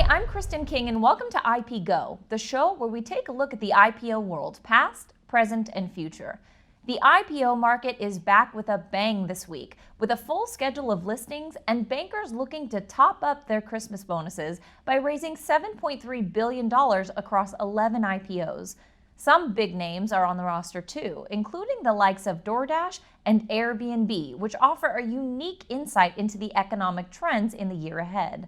Hi, I'm Kristen King and welcome to IP Go, the show where we take a look at the IPO world, past, present, and future. The IPO market is back with a bang this week, with a full schedule of listings and bankers looking to top up their Christmas bonuses by raising $7.3 billion across 11 IPOs. Some big names are on the roster too, including the likes of Doordash and Airbnb, which offer a unique insight into the economic trends in the year ahead.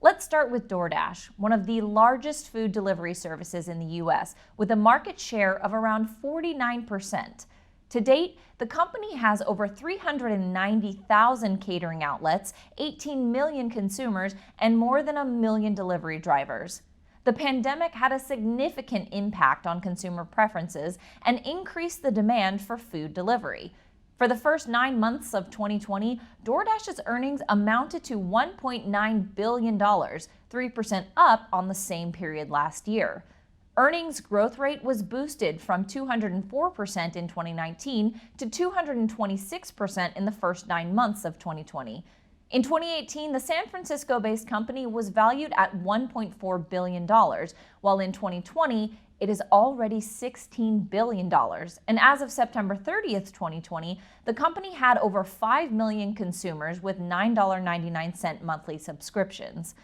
Let's start with Doordash, one of the largest food delivery services in the U.S., with a market share of around 49%. To date, the company has over 390,000 catering outlets, 18 million consumers, and more than 1 million delivery drivers. The pandemic had a significant impact on consumer preferences and increased the demand for food delivery. For the first 9 months of 2020, DoorDash's earnings amounted to $1.9 billion, 3% up on the same period last year. Earnings growth rate was boosted from 204% in 2019 to 226% in the first 9 months of 2020. In 2018, the San Francisco-based company was valued at $1.4 billion, while in 2020, it is already $16 billion. And as of September 30th, 2020, the company had over 5 million consumers with $9.99 monthly subscriptions.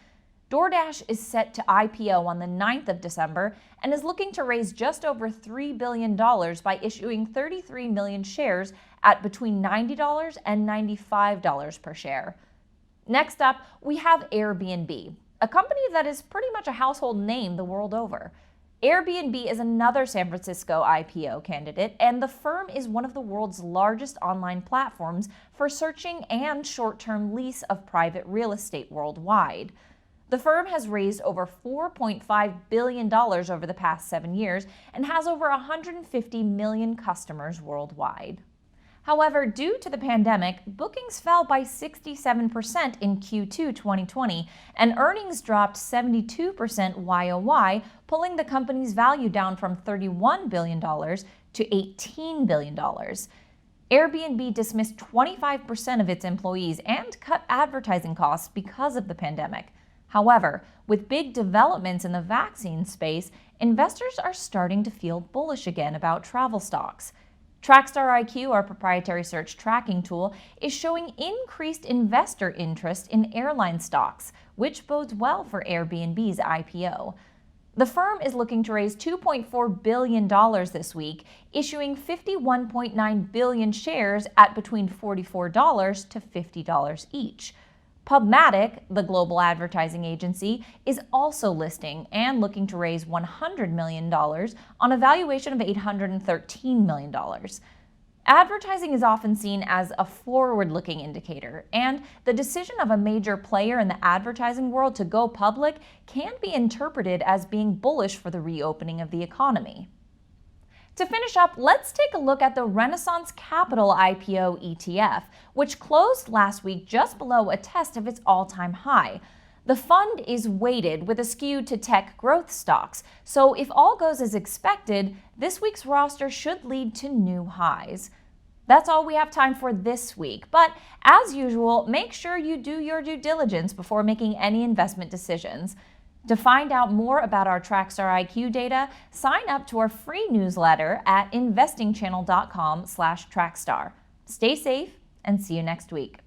DoorDash is set to IPO on the 9th of December and is looking to raise just over $3 billion by issuing 33 million shares at between $90 and $95 per share. Next up, we have Airbnb, a company that is pretty much a household name the world over. Airbnb is another San Francisco IPO candidate, and the firm is one of the world's largest online platforms for searching and short-term lease of private real estate worldwide. The firm has raised over $4.5 billion over the past 7 years and has over 150 million customers worldwide. However, due to the pandemic, bookings fell by 67% in Q2 2020, and earnings dropped 72% YOY, pulling the company's value down from $31 billion to $18 billion. Airbnb dismissed 25% of its employees and cut advertising costs because of the pandemic. However, with big developments in the vaccine space, investors are starting to feel bullish again about travel stocks. Trackstar IQ, our proprietary search tracking tool, is showing increased investor interest in airline stocks, which bodes well for Airbnb's IPO. The firm is looking to raise $2.4 billion this week, issuing 51.9 billion shares at between $44 to $50 each. PubMatic, the global advertising agency, is also listing and looking to raise $100 million on a valuation of $813 million. Advertising is often seen as a forward-looking indicator, and the decision of a major player in the advertising world to go public can be interpreted as being bullish for the reopening of the economy. To finish up, let's take a look at the Renaissance Capital Ipo Etf, which closed last week just below a test of its all-time high. The fund is weighted with a skew to tech growth stocks, so if all goes as expected, this week's roster should lead to new highs. That's all we have time for this week, but as usual, make sure you do your due diligence before making any investment decisions. To find out more about our Trackstar IQ data, sign up to our free newsletter at investingchannel.com/trackstar. Stay safe and see you next week.